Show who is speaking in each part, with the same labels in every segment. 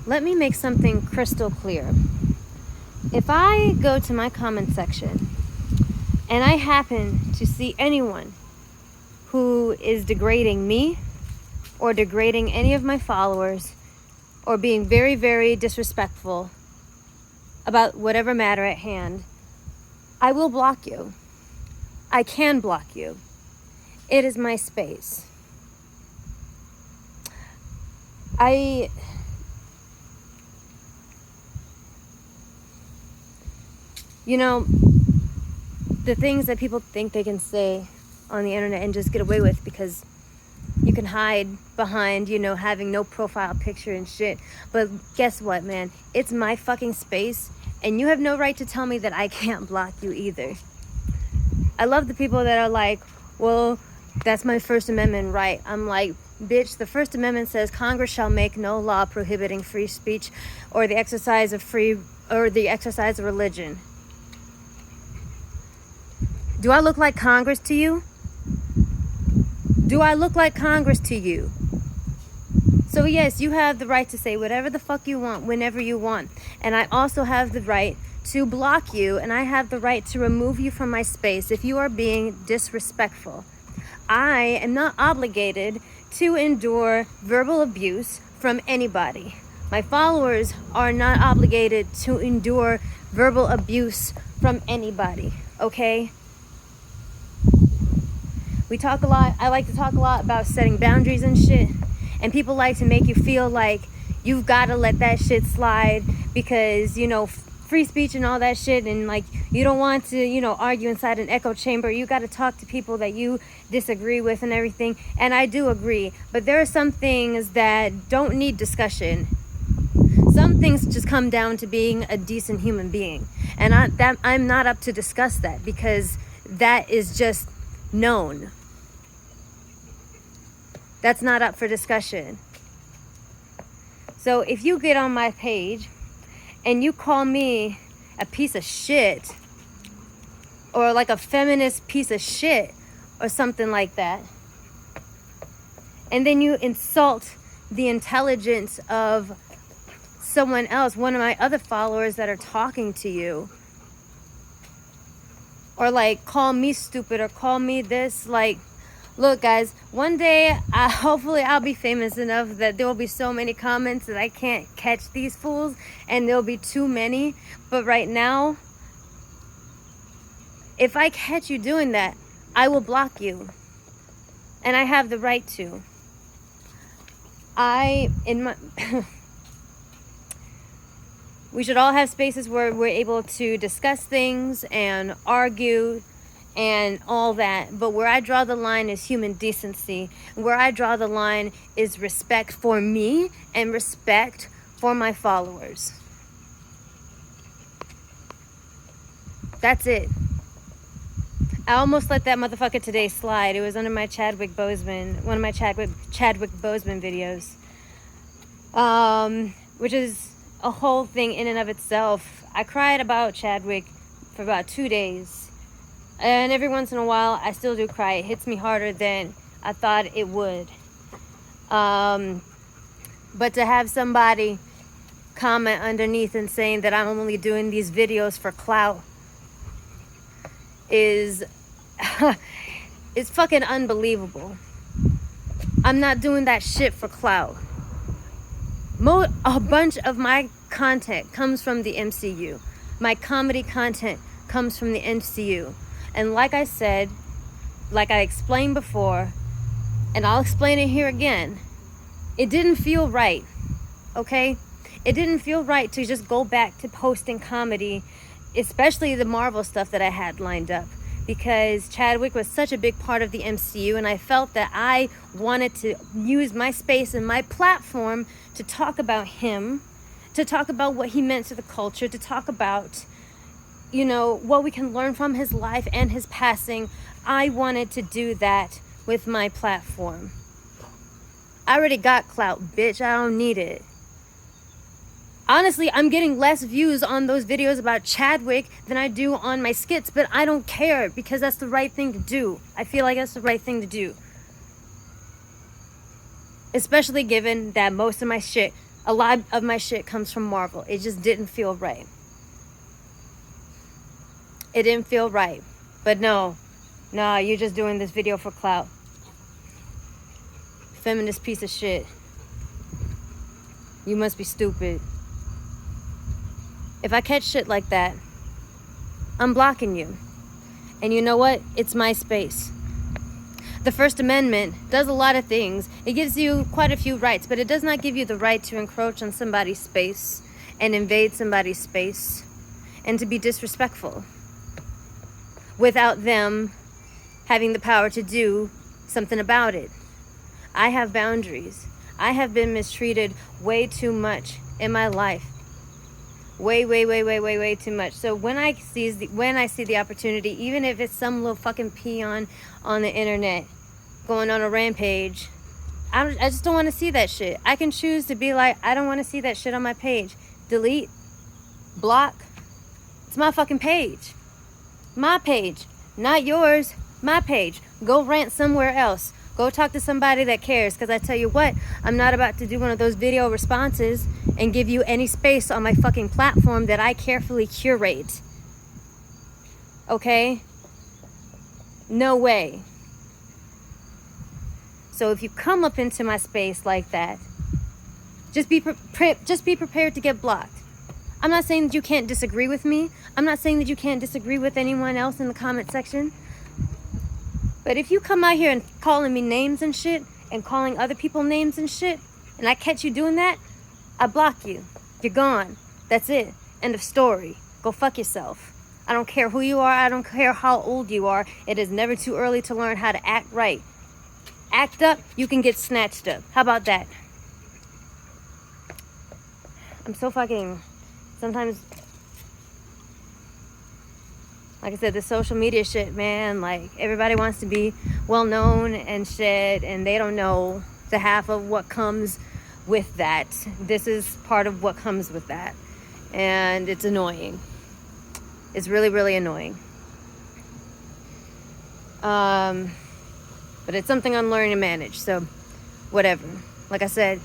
Speaker 1: let me make something crystal clear. If I go to my comment section and I happen to see anyone who is degrading me or degrading any of my followers or being very, very disrespectful about whatever matter at hand, I will block you. I can block you. It is my space. You know, the things that people think they can say on the internet and just get away with because you can hide behind, having no profile picture and shit. But guess what, man? It's my fucking space, and you have no right to tell me that I can't block you either. I love the people that are like, well, that's my First Amendment right. I'm like, bitch, the First Amendment says Congress shall make no law prohibiting free speech or the exercise of religion. Do I look like Congress to you? Do I look like Congress to you? So yes, you have the right to say whatever the fuck you want, whenever you want. And I also have the right to block you, and I have the right to remove you from my space if you are being disrespectful. I am not obligated to endure verbal abuse from anybody. My followers are not obligated to endure verbal abuse from anybody, okay? We talk a lot. I like to talk a lot about setting boundaries and shit. And people like to make you feel like you've got to let that shit slide because, free speech and all that shit. And like, you don't want to, argue inside an echo chamber. You got to talk to people that you disagree with and everything. And I do agree. But there are some things that don't need discussion. Some things just come down to being a decent human being. And I'm not up to discuss that because that is just known. That's not up for discussion. So if you get on my page and you call me a piece of shit or like a feminist piece of shit or something like that, and then you insult the intelligence of someone else, one of my other followers that are talking to you, or like call me stupid or call me this, like, look guys, one day hopefully I'll be famous enough that there will be so many comments that I can't catch these fools, and there'll be too many. But right now, if I catch you doing that, I will block you, and I have the right to. We should all have spaces where we're able to discuss things and argue and all that. But where I draw the line is human decency. Where I draw the line is respect for me and respect for my followers. That's it. I almost let that motherfucker today slide. It was under my Chadwick Boseman, one of my Chadwick Boseman videos. Which is a whole thing in and of itself. I cried about Chadwick for about 2 days. And every once in a while, I still do cry. It hits me harder than I thought it would. But to have somebody comment underneath and saying that I'm only doing these videos for clout is it's fucking unbelievable. I'm not doing that shit for clout. A bunch of my content comes from the MCU. My comedy content comes from the MCU. And like I said, like I explained before, and I'll explain it here again, it didn't feel right, okay? It didn't feel right to just go back to posting comedy, especially the Marvel stuff that I had lined up, because Chadwick was such a big part of the MCU, and I felt that I wanted to use my space and my platform to talk about him, to talk about what he meant to the culture, to talk about, what we can learn from his life and his passing. I wanted to do that with my platform. I already got clout, bitch. I don't need it. Honestly, I'm getting less views on those videos about Chadwick than I do on my skits, but I don't care because that's the right thing to do. I feel like that's the right thing to do. Especially given that most of my shit A lot of my shit comes from Marvel. It just didn't feel right. It didn't feel right. But no, you're just doing this video for clout. Feminist piece of shit. You must be stupid. If I catch shit like that, I'm blocking you. And you know what? It's my space. The First Amendment does a lot of things. It gives you quite a few rights, but it does not give you the right to encroach on somebody's space and invade somebody's space and to be disrespectful without them having the power to do something about it. I have boundaries. I have been mistreated way too much in my life. Way too much. So when I see the opportunity, even if it's some little fucking peon on the internet going on a rampage, I just don't want to see that shit. I can choose to be like, I don't want to see that shit on my page. Delete, block. It's my fucking page. My page, not yours. My page. Go rant somewhere else. Go talk to somebody that cares, because I tell you what, I'm not about to do one of those video responses and give you any space on my fucking platform that I carefully curate. Okay? No way. So if you come up into my space like that, just be prepared to get blocked. I'm not saying that you can't disagree with me. I'm not saying that you can't disagree with anyone else in the comment section. But if you come out here and calling me names and shit, and calling other people names and shit, and I catch you doing that, I block you. You're gone. That's it. End of story. Go fuck yourself. I don't care who you are. I don't care how old you are. It is never too early to learn how to act right. Act up, you can get snatched up. How about that? I'm so fucking... Sometimes... Like I said, the social media shit, man, like, everybody wants to be well-known and shit, and they don't know the half of what comes with that. This is part of what comes with that. And it's annoying. It's really, really annoying. But it's something I'm learning to manage, so whatever. Like I said,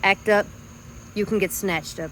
Speaker 1: act up, you can get snatched up.